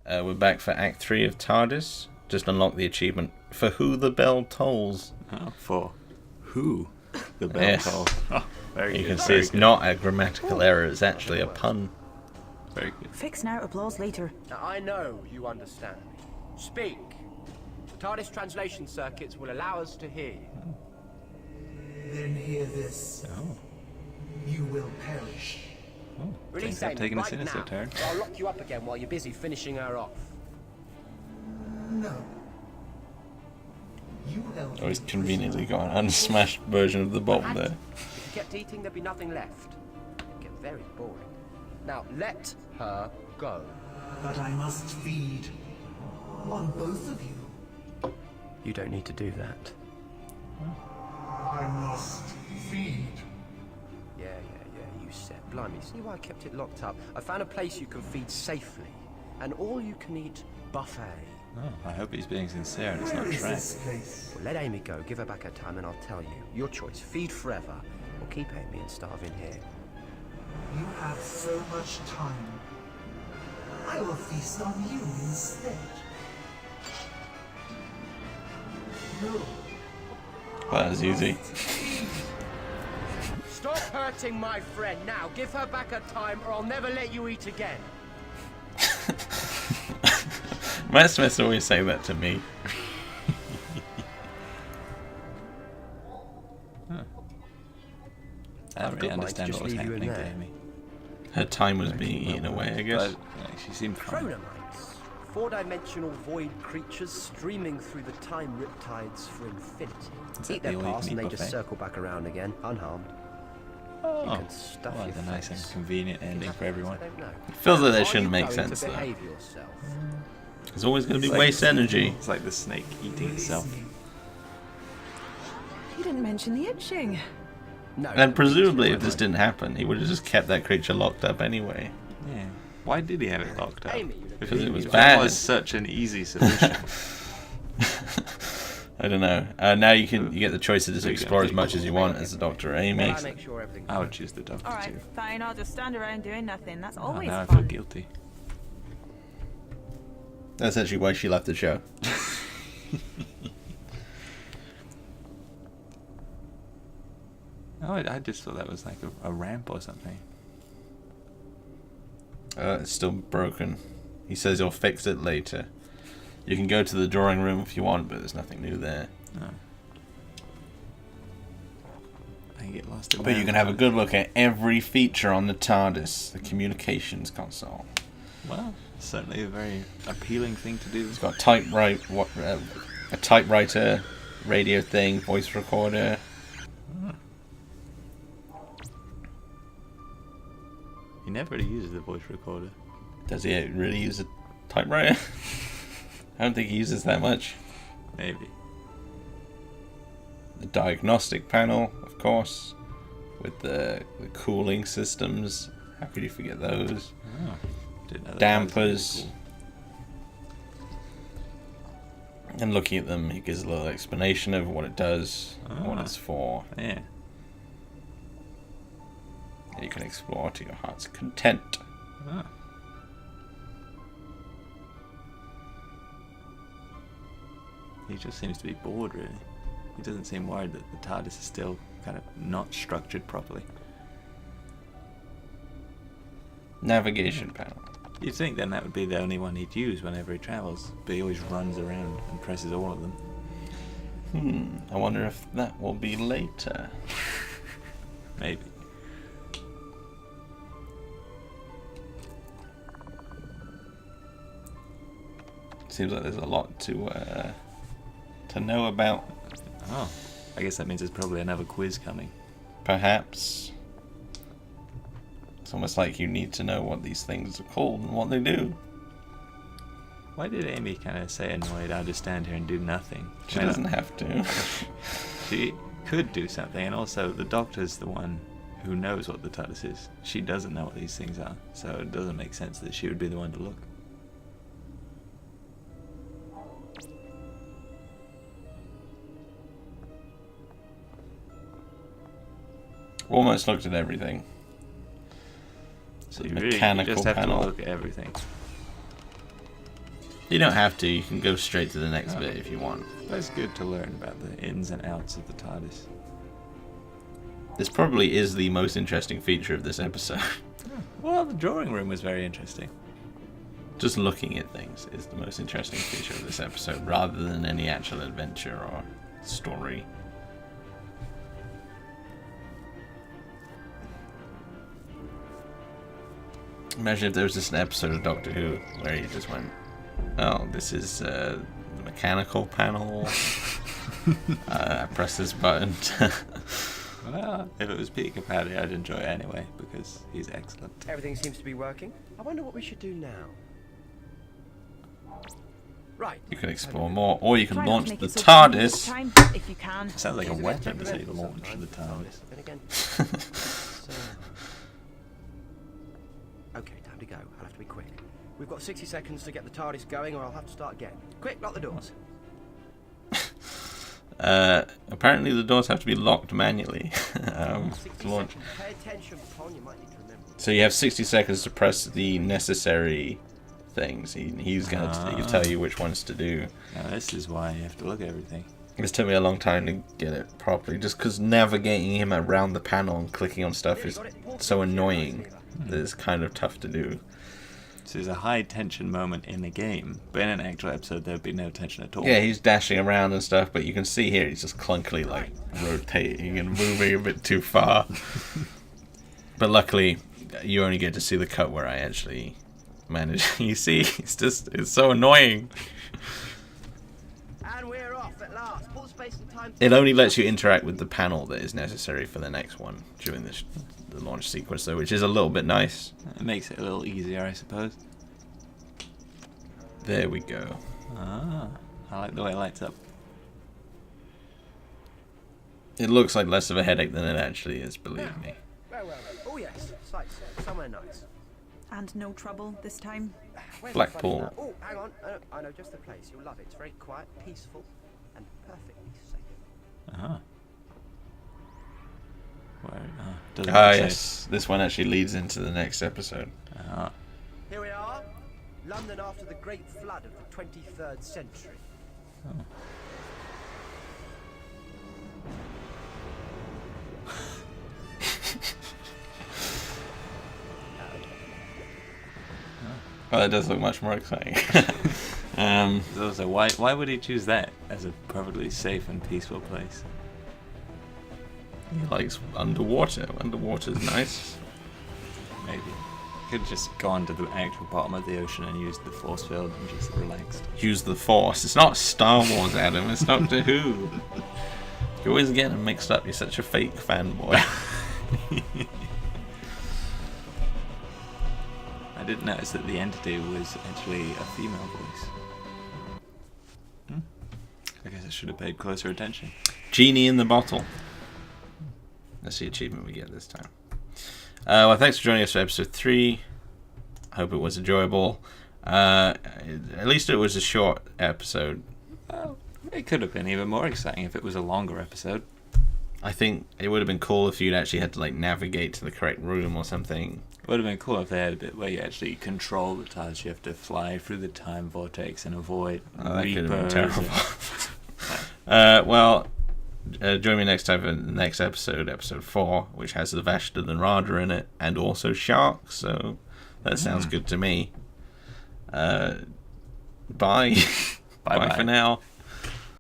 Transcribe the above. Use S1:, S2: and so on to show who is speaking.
S1: We're back for Act 3 of TARDIS. Just unlocked the achievement for Who the Bell Tolls.
S2: Oh, for who the bell tolls. Oh, very good.
S1: You can see it's not a grammatical error, it's actually a pun.
S2: Very good.
S3: Fix now, applause later.
S4: Now, I know you understand me. Speak. The TARDIS translation circuits will allow us to hear you.
S5: Then hear this.
S2: Oh.
S5: You will perish.
S2: Oh.
S4: Release
S2: Things have
S4: Amy
S2: taken a
S4: right
S2: sinister
S4: now,
S2: turn.
S4: or I'll lock you up again while you're busy finishing her off.
S5: No. You held
S1: Oh, he's
S5: me
S1: conveniently
S5: prisoner.
S1: got an unsmashed version of the bomb there.
S4: If you kept eating, there'd be nothing left. It'd get very boring. Now, let her go.
S5: But I must feed on both of you.
S4: You don't need to do that.
S5: I must feed.
S4: Yeah, you said. Blimey, see why I kept it locked up? I found a place you can feed safely. An all-you-can-eat buffet.
S2: Oh, I hope he's being sincere and it's
S5: Where
S2: not
S5: is
S2: trash.
S5: this place?
S4: Well, let Amy go. Give her back her time and I'll tell you. Your choice. Feed forever or keep Amy and starve in here.
S5: You have so much time. I will feast on you instead. No.
S1: Well, that was easy.
S4: Stop hurting my friend now. Give her back her time or I'll never let you eat again.
S1: Matt Smith's always saying that to me.
S2: I don't really
S4: good mind to
S2: understand
S4: just
S2: what was
S4: leave you in
S2: happening to
S4: there.
S2: Amy.
S1: Her time was being eaten away, I guess.
S2: But she seemed fine.
S4: Chronomites. Four-dimensional void creatures streaming through the time riptides for infinity.
S2: Is that
S4: Eat their
S2: the
S4: parts and they
S2: all-you-can-eat
S4: just
S2: buffet?
S4: circle back around again, unharmed.
S2: Oh,
S4: You can stuff
S2: well,
S4: your
S2: that's a nice and
S4: face.
S2: convenient ending for everyone.
S4: I don't know.
S1: It feels like
S4: Are
S1: that
S4: you
S1: shouldn't make
S4: going
S1: sense,
S4: to
S1: though.
S4: behave yourself?
S1: There's always going to be
S2: It's like-
S1: waste energy.
S2: It's like the snake eating itself.
S3: You didn't mention the itching.
S4: No.
S1: And presumably, if this didn't happen, he would have just kept that creature locked up anyway.
S2: Yeah. Why did he have it locked up?
S4: Amy, you look
S1: Because it was
S2: It
S1: bad.
S2: was such an easy solution.
S1: I don't know. Now you get the choice to just
S2: So you don't
S1: explore as
S2: think-
S1: much as you want as the Doctor or Amy.
S4: I make sure everything's
S2: I would choose the doctor
S3: Alright,
S2: too.
S3: fine, I'll just stand around doing nothing. That's
S2: Oh,
S3: always
S2: now I feel
S3: fun.
S2: guilty.
S1: That's actually why she left the show.
S2: Oh, I just thought that was like a ramp or something.
S1: It's still broken. He says he'll fix it later. You can go to the drawing room if you want, but there's nothing new there.
S2: No. I can get lost in
S1: But you can have a good look at every feature on the TARDIS, the communications console.
S2: Well, certainly a very appealing thing to do.
S1: It's got a typewriter, radio thing, voice recorder.
S2: He never really uses the voice recorder.
S1: Does he really use a typewriter? I don't think he uses that much.
S2: Maybe.
S1: The diagnostic panel, of course, with the cooling systems. How could you forget those?
S2: Oh, didn't know that.
S1: Dampers. And looking at them, he gives a little explanation of what it does, and what it's for.
S2: Yeah.
S1: And you can explore to your heart's content.
S2: Oh. He just seems to be bored, really. He doesn't seem worried that the TARDIS is still kind of not structured properly.
S1: Navigation panel.
S2: You'd think then that would be the only one he'd use whenever he travels, but he always runs around and presses all of them.
S1: I wonder if that will be later.
S2: Maybe.
S1: Seems like there's a lot to know about.
S2: Oh, I guess that means there's probably another quiz coming.
S1: Perhaps. It's almost like you need to know what these things are called and what they do.
S2: Why did Amy kind of say annoyed, I'll just stand here and do nothing?
S1: She doesn't have to.
S2: She could do something, and also the Doctor's the one who knows what the TARDIS is. She doesn't know what these things are, so it doesn't make sense that she would be the one to look.
S1: Almost looked at everything.
S2: So
S1: The
S2: you really
S1: mechanical
S2: just have
S1: panel.
S2: to look at everything.
S1: You don't have to. You can go straight to the next bit if you want.
S2: That's good to learn about the ins and outs of the TARDIS.
S1: This probably is the most interesting feature of this episode.
S2: Well, the drawing room was very interesting.
S1: Just looking at things is the most interesting feature of this episode, rather than any actual adventure or story. Imagine if there was just an episode of Doctor Who where he just went, oh, this is the mechanical panel. I press this button.
S2: Well, if it was Peter Capaldi, I'd enjoy it anyway, because he's excellent.
S4: Everything seems to be working. I wonder what we should do now. Right.
S1: You can explore more, or you can
S3: Try not to
S1: launch
S3: make
S1: the
S3: it so difficult
S1: TARDIS.
S3: this time, if you can.
S2: It sounds like a
S4: It's
S2: weapon to say
S4: temperamental
S2: launch the
S4: sometimes.
S2: TARDIS.
S4: Then again. Okay, time to go. I'll have to be quick. We've got 60 seconds to get the TARDIS going, or I'll have to start again. Quick, lock the doors.
S1: Apparently the doors have to be locked manually
S4: 60
S1: to launch.
S4: seconds. Pay attention, Pon. You might need to remember.
S1: So you have 60 seconds to press the necessary things. He's going to tell you which ones to do.
S2: Now, this is why you have to look at everything.
S1: This took me a long time to get it properly, just because navigating him around the panel and clicking on stuff is so annoying that it's kind of tough to do.
S2: So there's a high tension moment in the game, but in an actual episode there'd be no tension at all.
S1: Yeah, he's dashing around and stuff, but you can see here he's just clunkily like rotating and moving a bit too far. But luckily, you only get to see the cut where I actually manage. You see, it's so annoying.
S4: And we're off at last. Pull space and time.
S1: It only lets you interact with the panel that is necessary for the next one during the launch sequence, though, which is a little bit nice.
S2: It makes it a little easier, I suppose.
S1: There we go.
S2: Ah, I like the way it lights up.
S1: It looks like less of a headache than it actually is, believe me.
S4: Well. Oh yes, sights. Somewhere nice.
S3: And no trouble this time.
S4: Where's the
S1: Blackpool.
S4: funny now? Oh, hang on. I know just the place. You'll love it. It's very quiet, peaceful, and perfectly safe.
S2: Uh-huh. Where, doesn't
S1: Ah,
S2: it say?
S1: yes. This one actually leads into the next episode.
S2: Ah.
S4: Here we are, London after the Great Flood of the 23rd century.
S2: Oh.
S1: Well, it does look much more exciting.
S2: Also, why would he choose that as a perfectly safe and peaceful place?
S1: He likes underwater. Underwater's nice.
S2: Maybe. Could just gone to the actual bottom of the ocean and used the force field and just relaxed.
S1: Use the Force. It's not Star Wars, Adam. It's Doctor Who. You're always getting them mixed up. You're such a fake fanboy.
S2: I didn't notice that the entity was actually a female voice. I guess I should have paid closer attention.
S1: Genie in the bottle. That's the achievement we get this time. Well, thanks for joining us for episode 3. I hope it was enjoyable. At least it was a short episode.
S2: Well, it could have been even more exciting if it was a longer episode.
S1: I think it would have been cool if you'd actually had to like navigate to the correct room or something.
S2: It would have been cool if they had a bit where you actually control the TARDIS. You have to fly through the time vortex and avoid
S1: That could have been
S2: reapers.
S1: terrible. Join me next time for the next episode, episode 4, which has the Vashta and Rada in it, and also sharks. So that sounds good to me. Bye.
S2: Bye
S1: Bye for now.